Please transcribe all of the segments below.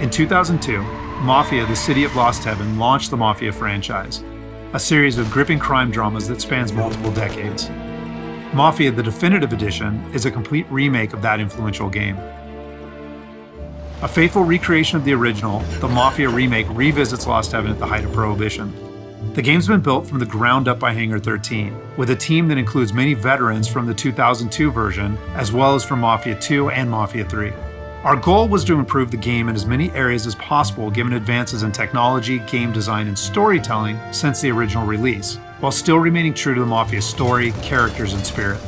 In 2002, Mafia, the City of Lost Heaven, launched the Mafia franchise, a series of gripping crime dramas that spans multiple decades. Mafia, the Definitive Edition, is a complete remake of that influential game. A faithful recreation of the original, the Mafia remake revisits Lost Heaven at the height of Prohibition. The game's been built from the ground up by Hangar 13, with a team that includes many veterans from the 2002 version, as well as from Mafia 2 and Mafia 3. Our goal was to improve the game in as many areas as possible given advances in technology, game design, and storytelling since the original release, while still remaining true to the Mafia story, characters, and spirit.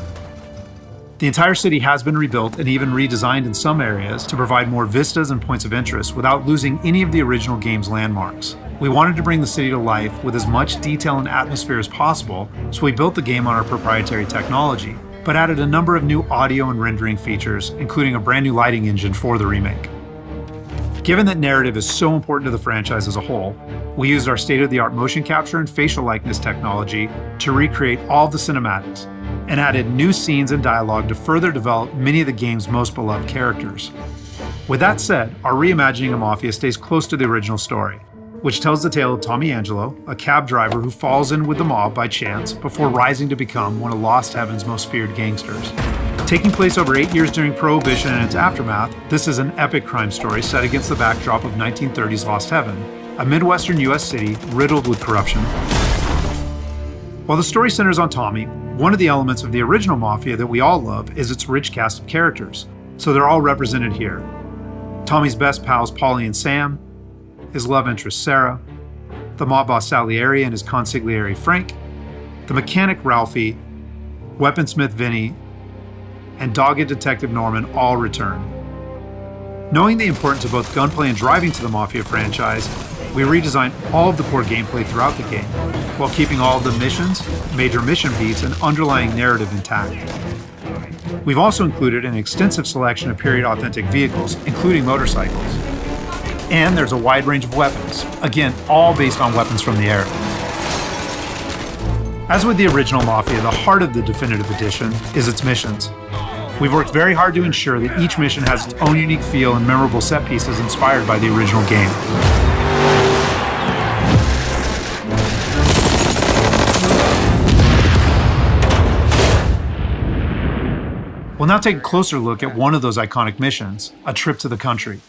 The entire city has been rebuilt and even redesigned in some areas to provide more vistas and points of interest without losing any of the original game's landmarks. We wanted to bring the city to life with as much detail and atmosphere as possible, so we built the game on our proprietary technology, but added a number of new audio and rendering features, including a brand new lighting engine for the remake. Given that narrative is so important to the franchise as a whole, we used our state-of-the-art motion capture and facial likeness technology to recreate all of the cinematics, and added new scenes and dialogue to further develop many of the game's most beloved characters. With that said, our reimagining of Mafia stays close to the original story, which tells the tale of Tommy Angelo, a cab driver who falls in with the mob by chance before rising to become one of Lost Heaven's most feared gangsters. Taking place over 8 years during Prohibition and its aftermath, this is an epic crime story set against the backdrop of 1930s Lost Heaven, a Midwestern US city riddled with corruption. While the story centers on Tommy, one of the elements of the original Mafia that we all love is its rich cast of characters, so they're all represented here. Tommy's best pals Paulie and Sam, his love interest Sarah, the mob boss Salieri and his consigliere Frank, the mechanic Ralphie, weaponsmith Vinny, and dogged detective Norman all return. Knowing the importance of both gunplay and driving to the Mafia franchise, we redesigned all of the core gameplay throughout the game, while keeping all of the missions, major mission beats, and underlying narrative intact. We've also included an extensive selection of period-authentic vehicles, including motorcycles. And there's a wide range of weapons, again, all based on weapons from the era. As with the original Mafia, the heart of the Definitive Edition is its missions. We've worked very hard to ensure that each mission has its own unique feel and memorable set pieces inspired by the original game. We'll now take a closer look at one of those iconic missions, A Trip to the Country.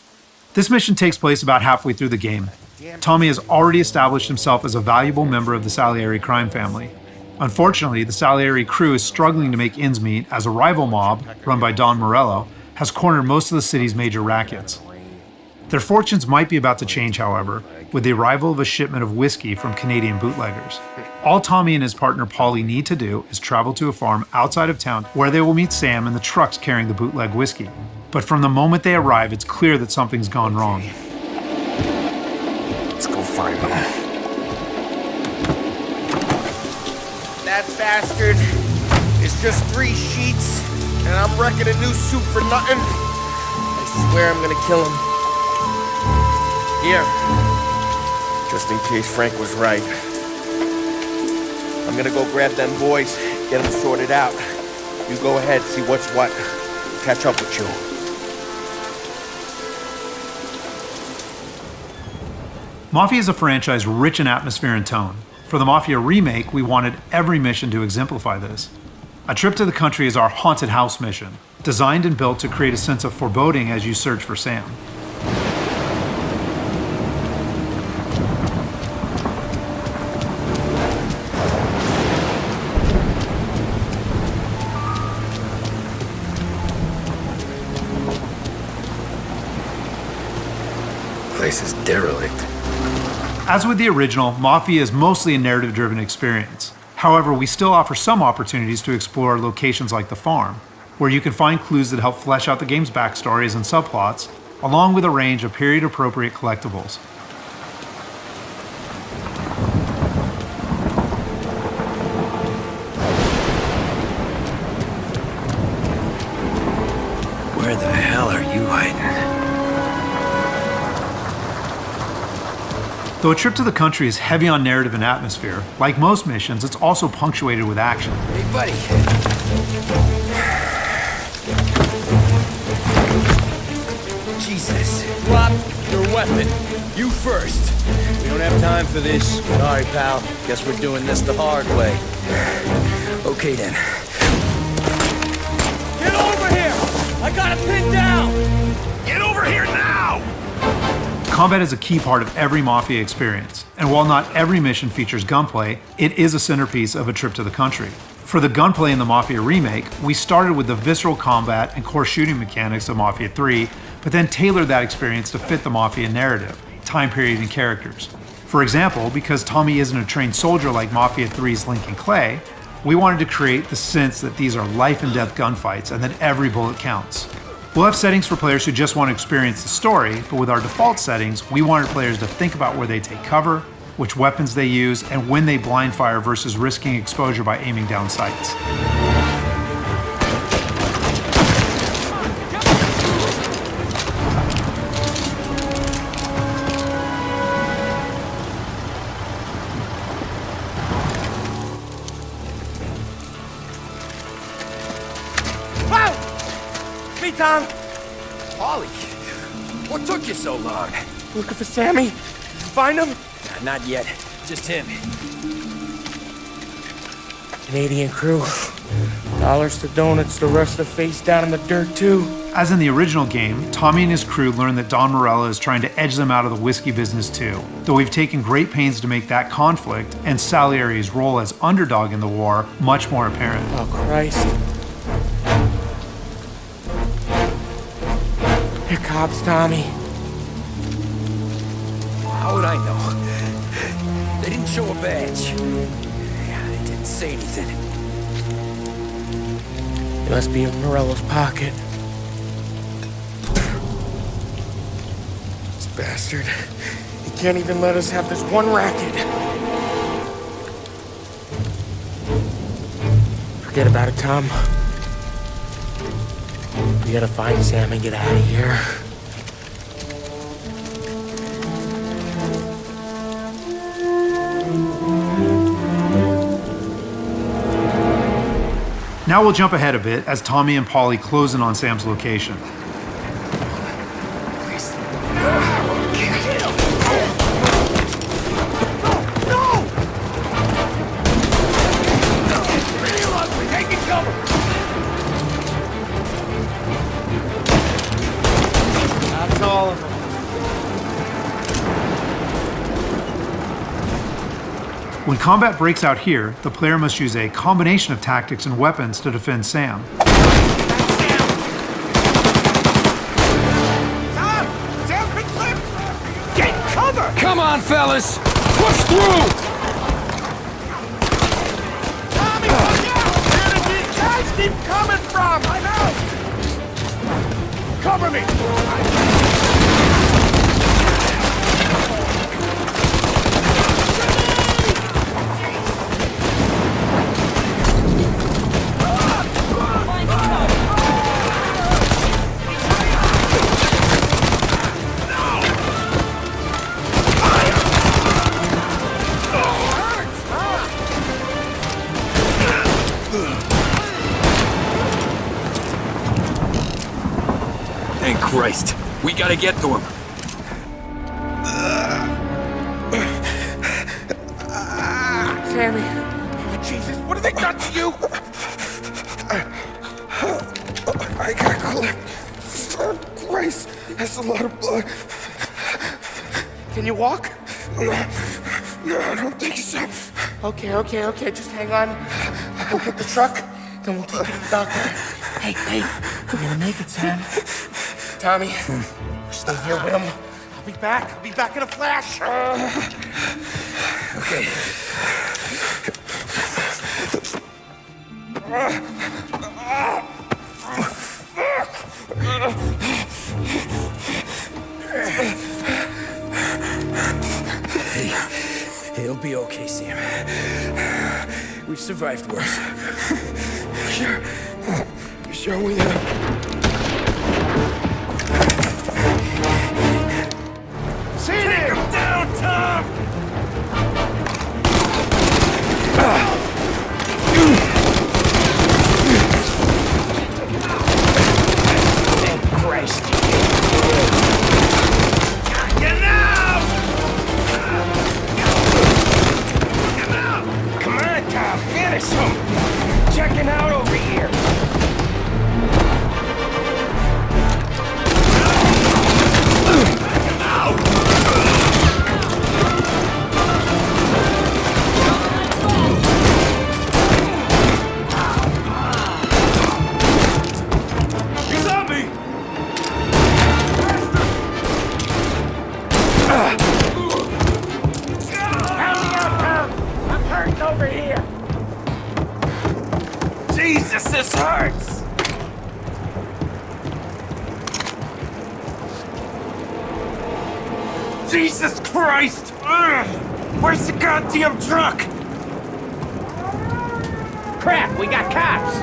This mission takes place about halfway through the game. Tommy has already established himself as a valuable member of the Salieri crime family. Unfortunately, the Salieri crew is struggling to make ends meet as a rival mob, run by Don Morello, has cornered most of the city's major rackets. Their fortunes might be about to change, however, with the arrival of a shipment of whiskey from Canadian bootleggers. All Tommy and his partner Paulie need to do is travel to a farm outside of town where they will meet Sam and the trucks carrying the bootleg whiskey. But from the moment they arrive, it's clear that something's gone wrong. Let's go find them. That bastard is just 3 sheets, and I'm wrecking a new suit for nothing. I swear I'm gonna kill him. Here, just in case Frank was right. I'm gonna go grab them boys, get them sorted out. You go ahead, see what's what. Catch up with you. Mafia is a franchise rich in atmosphere and tone. For the Mafia remake, we wanted every mission to exemplify this. A Trip to the Country is our haunted house mission, designed and built to create a sense of foreboding as you search for Sam. Place is derelict. As with the original, Mafia is mostly a narrative-driven experience. However, we still offer some opportunities to explore locations like the farm, where you can find clues that help flesh out the game's backstories and subplots, along with a range of period-appropriate collectibles. Where the hell are you hiding? Though A Trip to the Country is heavy on narrative and atmosphere, like most missions, it's also punctuated with action. Hey, buddy. Jesus. Drop your weapon. You first. We don't have time for this. Sorry, pal. Guess we're doing this the hard way. Okay then. Get over here! I got it pinned down! Get over here now! Combat is a key part of every Mafia experience, and while not every mission features gunplay, it is a centerpiece of a trip to the country. For the gunplay in the Mafia remake, we started with the visceral combat and core shooting mechanics of Mafia 3, but then tailored that experience to fit the Mafia narrative, time period, and characters. For example, because Tommy isn't a trained soldier like Mafia 3's Lincoln Clay, we wanted to create the sense that these are life and death gunfights and that every bullet counts. We'll have settings for players who just want to experience the story, but with our default settings, we wanted players to think about where they take cover, which weapons they use, and when they blind fire versus risking exposure by aiming down sights. Me, Tom. Ollie, what took you so long? Looking for Sammy? Find him? Not yet. Just him. Canadian crew. Dollars to donuts, the rest of the face down in the dirt, too. As in the original game, Tommy and his crew learn that Don Morello is trying to edge them out of the whiskey business too, though we've taken great pains to make that conflict and Salieri's role as underdog in the war much more apparent. Oh, Christ. They're cops, Tommy. How would I know? They didn't show a badge. Yeah, they didn't say anything. It must be in Morello's pocket. This bastard. He can't even let us have this one racket. Forget about it, Tom. We gotta find Sam and get out of here. Now we'll jump ahead a bit as Tommy and Polly close in on Sam's location. That's all of them. When combat breaks out here, the player must use a combination of tactics and weapons to defend Sam. Get cover! Come on, fellas! Push through! Tommy, look out! Where did these guys keep coming from? I know! Cover me! Thank Christ. We gotta get to him. Sammy. Oh, Jesus, what have they done to you? I got clipped. Oh, Christ, that's a lot of blood. Can you walk? No, I don't think so. Okay, just hang on. We'll get the truck, then we'll take you to the doctor. Hey, we're gonna make it, Sam. Tommy, stay here with him. I'll be back in a flash. Okay. Hey, it'll be okay, Sam. We've survived worse. Sure we have. Take him down, Tom! Christ. I'm hurting over here. Jesus, this hurts. Jesus Christ! Ugh. Where's the goddamn truck? Crap, we got cops!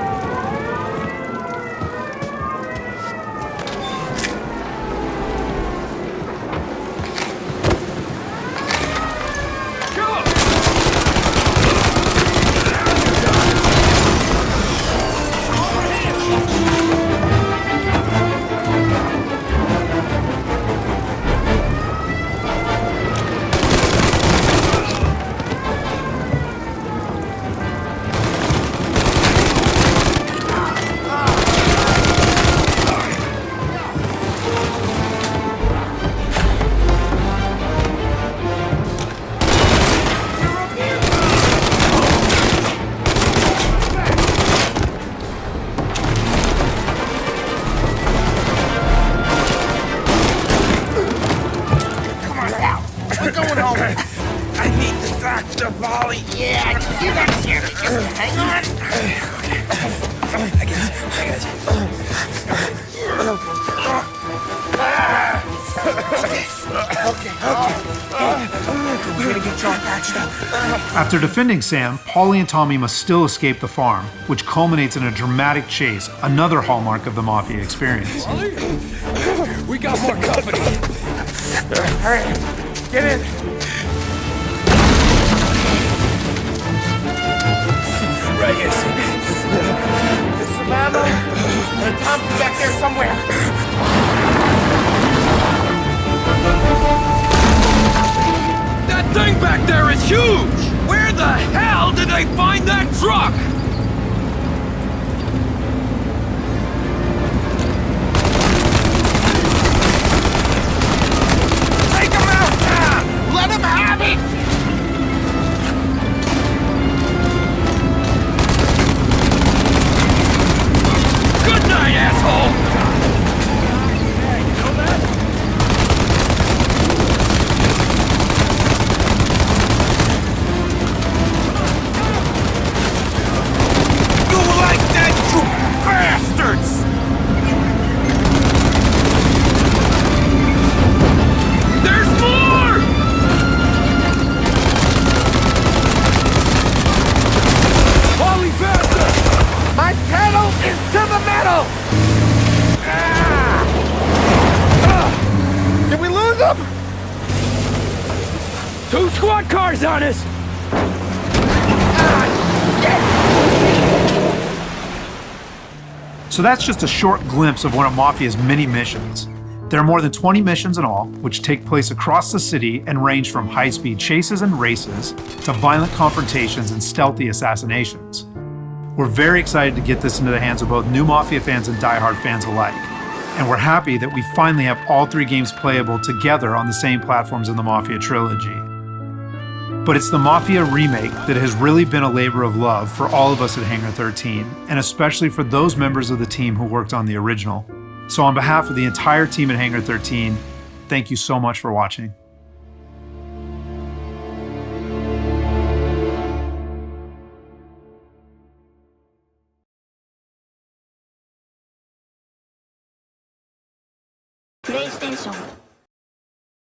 Yeah, you got scared. Just hang on. I guess. Okay. We're gonna get John patched up. After defending Sam, Paulie and Tommy must still escape the farm, which culminates in a dramatic chase, another hallmark of the Mafia experience. We got more company. All right, get in. Right here. There's some ammo and a Thompson back there somewhere. That thing back there is huge! Where the hell did they find that truck? Take him out, Tom! Let him have it! Good night, asshole! Two squad cars on us! So that's just a short glimpse of one of Mafia's many missions. There are more than 20 missions in all, which take place across the city and range from high-speed chases and races to violent confrontations and stealthy assassinations. We're very excited to get this into the hands of both new Mafia fans and die-hard fans alike. And we're happy that we finally have all three games playable together on the same platforms in the Mafia trilogy. But it's the Mafia remake that has really been a labor of love for all of us at Hangar 13, and especially for those members of the team who worked on the original. So on behalf of the entire team at Hangar 13, thank you so much for watching. PlayStation